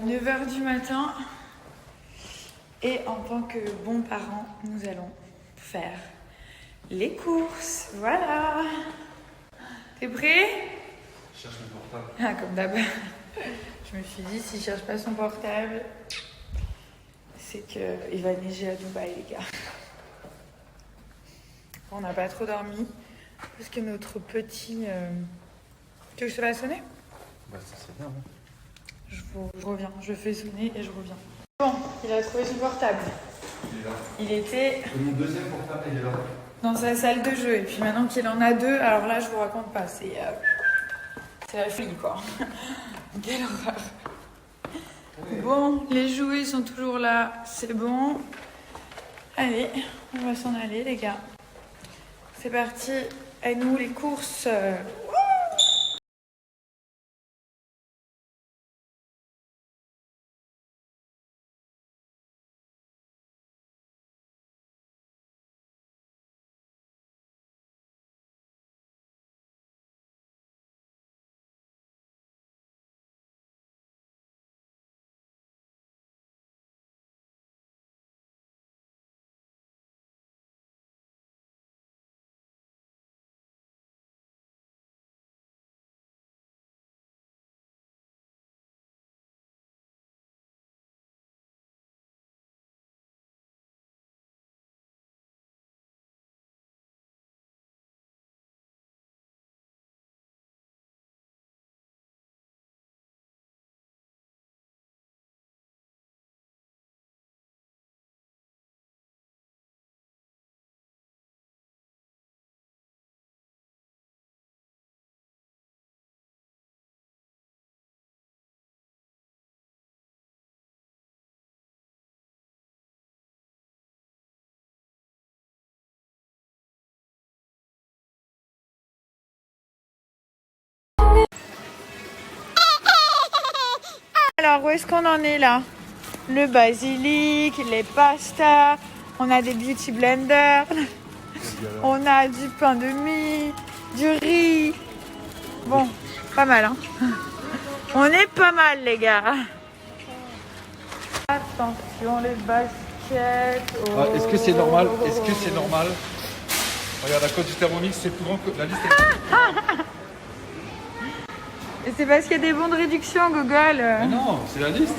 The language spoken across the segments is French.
9h du matin et en tant que bons parents, nous allons faire les courses. Voilà. T'es prêt? Je cherche mon portable. Ah, comme d'hab. Je me suis dit, s'il cherche pas son portable, c'est qu'il va neiger à Dubaï, les gars. On n'a pas trop dormi parce que notre petit... Tu veux que je te la sonner? Bah ça serait bien, hein. Je reviens, je fais sonner et je reviens. Bon, il a trouvé son portable. Il est là. Il était Et mon deuxième portable, il est là. dans sa salle de jeu. Et puis maintenant qu'il en a deux, alors là, je vous raconte pas. C'est la folie, quoi. Quelle horreur. Ouais. Bon, les jouets sont toujours là. C'est bon. Allez, on va s'en aller, les gars. C'est parti. À nous, les courses. Alors, où est-ce qu'on en est là? Le basilic, les pastas, on a des beauty blenders, on a du pain de mie, du riz. Bon, pas mal, hein. On est pas mal, les gars. Attention, les baskets. Oh. Ah, est-ce que c'est normal? Est-ce que c'est normal? Regarde, à cause du Thermomix, c'est plus grand que la liste. Et c'est parce qu'il y a des bons de réduction, Google. Mais non, c'est la liste.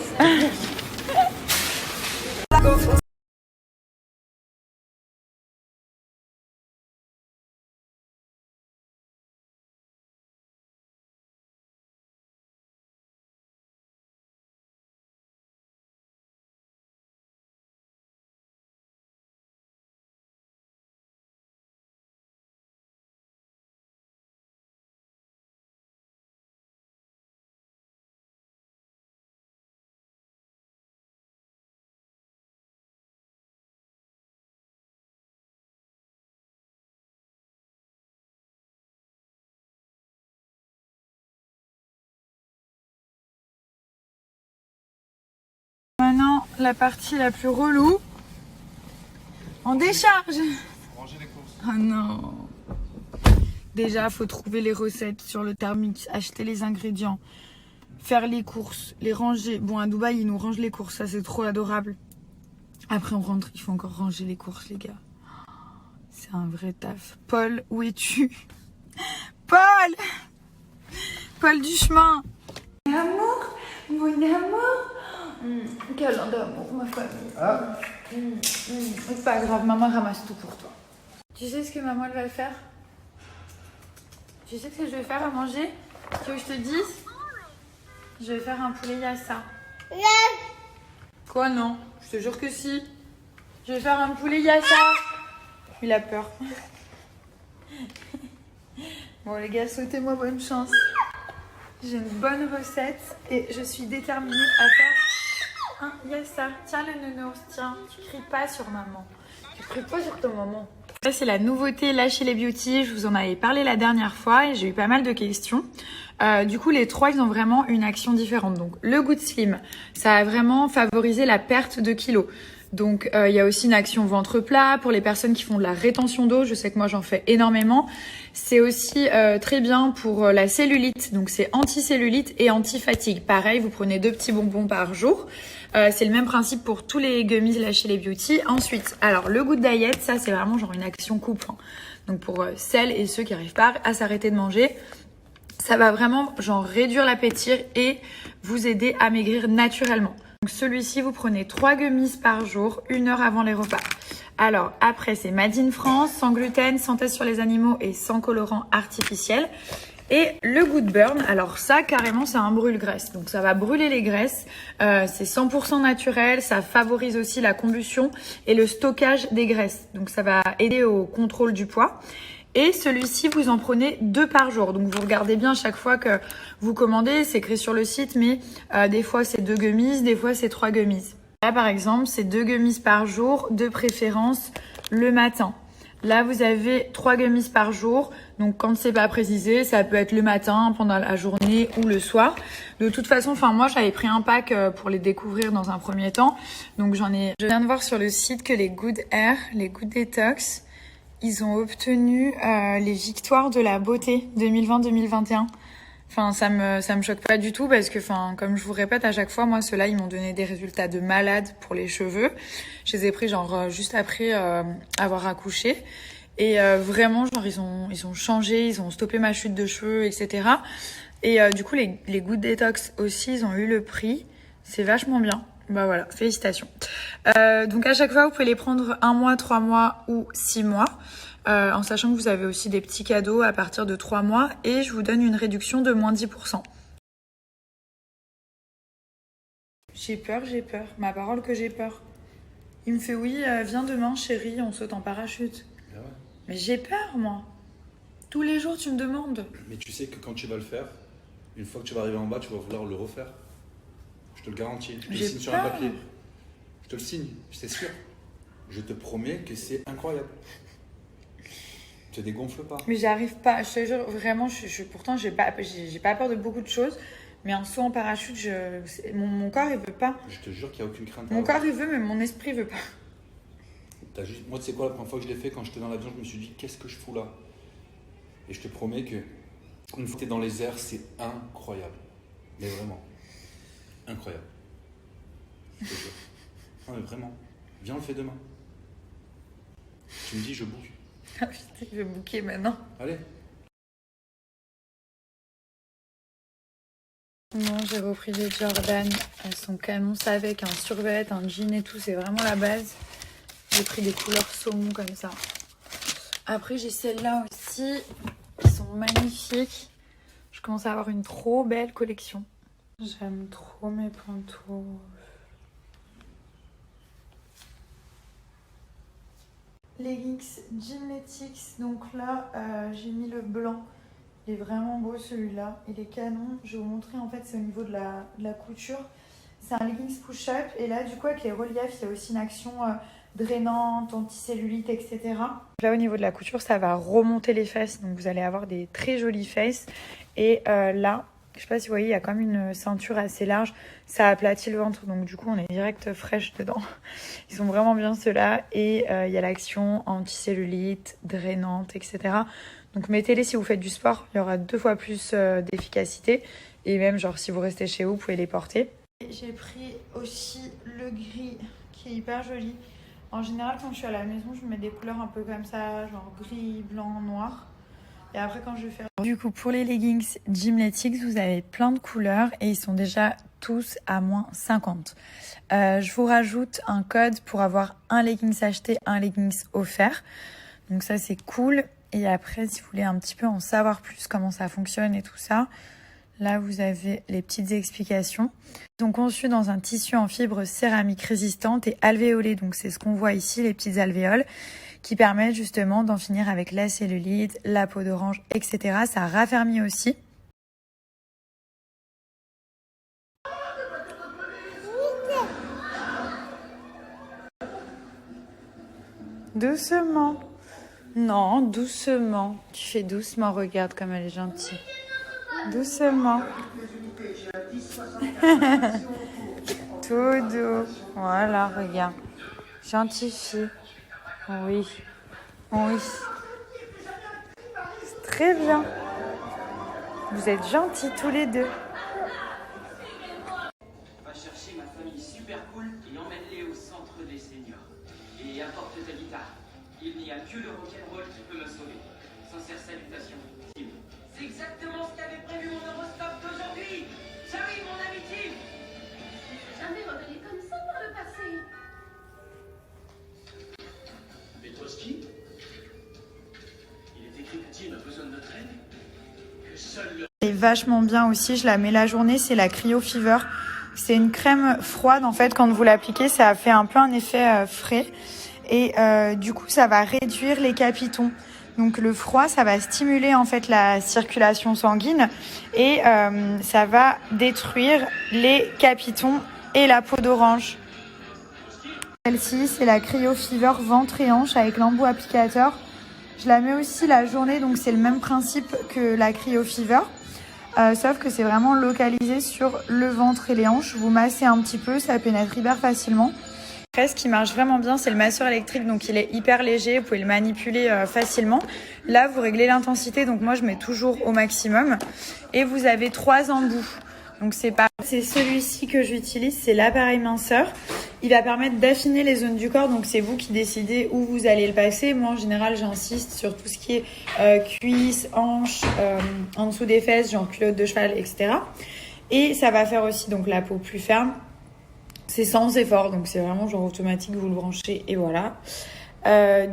Maintenant, la partie la plus relou. On décharge. Ranger les courses. Oh non. Déjà, faut trouver les recettes sur le Thermomix, acheter les ingrédients, faire les courses, les ranger. Bon, à Dubaï, ils nous rangent les courses, ça c'est trop adorable. Après, on rentre, il faut encore ranger les courses, les gars. C'est un vrai taf. Paul, où es-tu? Paul! Paul du chemin. Mon amour, mon amour. Quel amour, ma famille. Ah. C'est pas grave, maman ramasse tout pour toi. Tu sais ce que maman elle va faire? Tu sais ce que je vais faire à manger? Tu veux que je te dise? Je vais faire un poulet yassa. Quoi, non? Je te jure que si. Je vais faire un poulet yassa. Il a peur. Bon les gars, souhaitez-moi bonne chance. J'ai une bonne recette et je suis déterminée à faire un yassa. Tiens le nounours, tiens. Tu cries pas sur maman. Tu cries pas sur ta maman. Ça c'est la nouveauté là chez les beauty. Je vous en avais parlé la dernière fois et j'ai eu pas mal de questions. Du coup les trois ils ont vraiment une action différente. Donc le Good Slim, ça a vraiment favorisé la perte de kilos. Donc il y a aussi une action ventre plat pour les personnes qui font de la rétention d'eau. Je sais que moi j'en fais énormément. C'est aussi très bien pour la cellulite. Donc c'est anti-cellulite et anti-fatigue. Pareil, vous prenez 2 petits bonbons par jour. C'est le même principe pour tous les gummies là chez les beauty. Ensuite, alors le Good Diet, ça c'est vraiment genre une action couple. Hein. Donc pour celles et ceux qui n'arrivent pas à s'arrêter de manger, ça va vraiment genre réduire l'appétit et vous aider à maigrir naturellement. Donc celui-ci, vous prenez 3 gummies par jour, 1 heure avant les repas. Alors après, c'est Made in France, sans gluten, sans test sur les animaux et sans colorant artificiel. Et le Good Burn, alors ça carrément c'est un brûle-graisse. Donc ça va brûler les graisses, c'est 100% naturel, ça favorise aussi la combustion et le stockage des graisses. Donc ça va aider au contrôle du poids. Et celui-ci, vous en prenez 2 par jour. Donc, vous regardez bien chaque fois que vous commandez. C'est écrit sur le site, mais des fois, c'est 2 gummies, des fois, c'est 3 gummies. Là, par exemple, c'est 2 gummies par jour, de préférence le matin. Là, vous avez 3 gummies par jour. Donc, quand c'est pas précisé, ça peut être le matin, pendant la journée ou le soir. De toute façon, moi, j'avais pris un pack pour les découvrir dans un premier temps. Donc, je viens de voir sur le site que les Good Air, les Good Detox, ils ont obtenu les victoires de la beauté 2020-2021. Enfin, ça me choque pas du tout parce que, comme je vous répète à chaque fois, moi, ceux-là, ils m'ont donné des résultats de malade pour les cheveux. Je les ai pris genre juste après avoir accouché. Et vraiment, genre, ils ont changé, ils ont stoppé ma chute de cheveux, etc. Et du coup, les Good Detox aussi, ils ont eu le prix. C'est vachement bien. Bah voilà, félicitations. Donc à chaque fois, vous pouvez les prendre 1 mois, 3 mois ou 6 mois. En sachant que vous avez aussi des petits cadeaux à partir de 3 mois. Et je vous donne une réduction de moins 10%. J'ai peur. Ma parole que j'ai peur. Il me fait oui, viens demain chérie, on saute en parachute. Ah ouais. Mais j'ai peur moi. Tous les jours tu me demandes. Mais tu sais que quand tu vas le faire, une fois que tu vas arriver en bas, tu vas vouloir le refaire. Je te le garantis. Je te le signe sur un papier. Je te le signe, c'est sûr. Je te promets que c'est incroyable. Tu te dégonfles pas. Mais j'arrive pas, je te jure, vraiment, pourtant j'ai pas peur de beaucoup de choses. Mais un saut en parachute, mon corps il veut pas. Je te jure qu'il n'y a aucune crainte. Mon corps il veut, mais mon esprit veut pas. Moi, tu sais quoi, la première fois que je l'ai fait, quand j'étais dans l'avion, je me suis dit, qu'est-ce que je fous là? Et je te promets que une fois que tu es dans les airs, c'est incroyable. Mais vraiment. Incroyable. Je te jure. Non, mais vraiment. Viens, on le fait demain. Tu me dis, je bouge. Ah putain, je vais booker maintenant. Allez. Non, j'ai repris les Jordan. Elles sont canons, ça avec un survêt, un jean et tout. C'est vraiment la base. J'ai pris des couleurs saumon comme ça. Après, j'ai celles-là aussi. Elles sont magnifiques. Je commence à avoir une trop belle collection. J'aime trop mes pantoufles. Leggings Gymnetics. Donc là, j'ai mis le blanc. Il est vraiment beau celui-là. Il est canon. Je vais vous montrer, en fait, c'est au niveau de la couture. C'est un leggings push-up. Et là, du coup, avec les reliefs, il y a aussi une action drainante, anticellulite, etc. Là, au niveau de la couture, ça va remonter les fesses. Donc, vous allez avoir des très jolies fesses. Et là, je sais pas si vous voyez, il y a comme une ceinture assez large. Ça aplatit le ventre. Donc, du coup, on est direct fraîche dedans. Ils sont vraiment bien ceux-là. Et il y a l'action anticellulite, drainante, etc. Donc mettez-les si vous faites du sport, il y aura 2 fois plus d'efficacité. Et même genre si vous restez chez vous, vous pouvez les porter. J'ai pris aussi le gris qui est hyper joli. En général quand je suis à la maison, je mets des couleurs un peu comme ça, genre gris, blanc, noir. Et après quand je vais faire... Du coup pour les leggings Gymnetics, vous avez plein de couleurs et ils sont déjà tous à moins 50. Je vous rajoute un code pour avoir un leggings acheté, un leggings offert. Donc ça c'est cool. Et après, si vous voulez un petit peu en savoir plus comment ça fonctionne et tout ça, là, vous avez les petites explications. Ils sont conçus dans un tissu en fibre céramique résistante et alvéolée. Donc, c'est ce qu'on voit ici, les petites alvéoles, qui permettent justement d'en finir avec la cellulite, la peau d'orange, etc. Ça raffermit aussi. Doucement. Non, doucement. Tu fais doucement, regarde comme elle est gentille. Doucement. Tout doux. Voilà, regarde. Gentille fille. Oui. Oui. C'est très bien. Vous êtes gentils tous les deux. Va chercher ma famille super cool et emmène-les au centre des seniors. Et apporte ta guitare. Il n'y a que le rock'n'roll qui peut me sauver. Sincère salutation, Tim. C'est exactement ce qu'avait prévu mon horoscope d'aujourd'hui. J'arrive, mon ami Tim. Jamais revenu comme ça par le passé. Petrovski, il est écrit que Tim a besoin de notre aide. Que seul le... C'est vachement bien aussi, je la mets la journée, c'est la Cryo Fever. C'est une crème froide en fait, quand vous l'appliquez, ça fait un peu un effet frais. Et du coup, ça va réduire les capitons. Donc le froid, ça va stimuler en fait la circulation sanguine et ça va détruire les capitons et la peau d'orange. Celle-ci, c'est la Cryo Fever ventre et hanche avec l'embout applicateur. Je la mets aussi la journée, donc c'est le même principe que la Cryo Fever. Sauf que c'est vraiment localisé sur le ventre et les hanches. Vous massez un petit peu, ça pénètre hyper facilement. Après, ce qui marche vraiment bien, c'est le masseur électrique. Donc, il est hyper léger. Vous pouvez le manipuler facilement. Là, vous réglez l'intensité. Donc, moi, je mets toujours au maximum. Et vous avez 3 embouts. Donc, c'est celui-ci que j'utilise. C'est l'appareil minceur. Il va permettre d'affiner les zones du corps. Donc, c'est vous qui décidez où vous allez le passer. Moi, en général, j'insiste sur tout ce qui est cuisses, hanches, en dessous des fesses, genre culotte de cheval, etc. Et ça va faire aussi donc la peau plus ferme. C'est sans effort, donc c'est vraiment genre automatique, vous le branchez et voilà.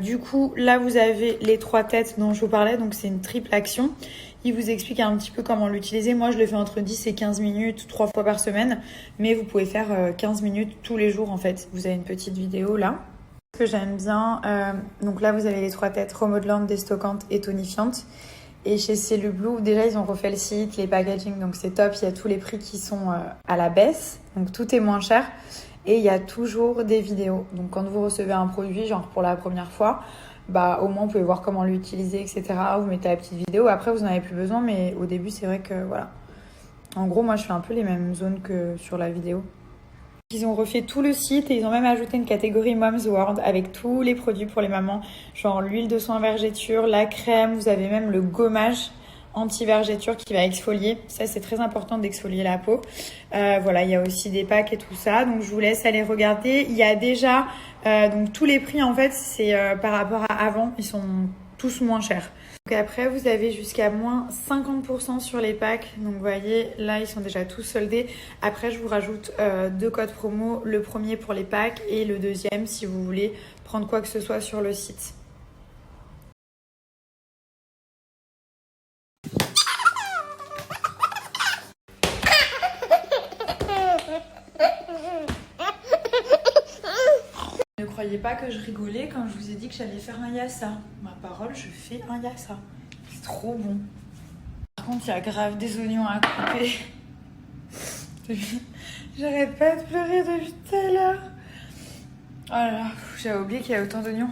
Du coup, là vous avez les 3 têtes dont je vous parlais, donc c'est une triple action. Il vous explique un petit peu comment l'utiliser. Moi, je le fais entre 10 et 15 minutes, 3 fois par semaine. Mais vous pouvez faire 15 minutes tous les jours en fait. Vous avez une petite vidéo là. Ce que j'aime bien, donc là vous avez les 3 têtes remodelantes, déstockantes et tonifiantes. Et chez Cellublue, déjà, ils ont refait le site, les packaging, donc c'est top. Il y a tous les prix qui sont à la baisse, donc tout est moins cher. Et il y a toujours des vidéos. Donc quand vous recevez un produit, genre pour la première fois, bah au moins vous pouvez voir comment l'utiliser, etc. Vous mettez la petite vidéo. Après, vous n'en avez plus besoin, mais au début, c'est vrai que voilà. En gros, moi, je fais un peu les mêmes zones que sur la vidéo. Ils ont refait tout le site et ils ont même ajouté une catégorie Mom's World avec tous les produits pour les mamans, genre l'huile de soin vergéture, la crème, vous avez même le gommage anti-vergéture qui va exfolier. Ça, c'est très important d'exfolier la peau. Voilà, il y a aussi des packs et tout ça. Donc, je vous laisse aller regarder. Il y a déjà donc tous les prix, en fait, c'est par rapport à avant, ils sont tous moins chers. Donc après, vous avez jusqu'à moins 50% sur les packs. Donc vous voyez, là, ils sont déjà tous soldés. Après, je vous rajoute 2 codes promo. Le premier pour les packs et le deuxième si vous voulez prendre quoi que ce soit sur le site. Ne croyez pas que je rigolais quand je vous ai dit que j'allais faire un yassa. Ma parole, je fais un yassa. C'est trop bon. Par contre, il y a grave des oignons à couper. J'arrête pas de pleurer depuis tout à l'heure. Oh là là, j'avais oublié qu'il y a autant d'oignons.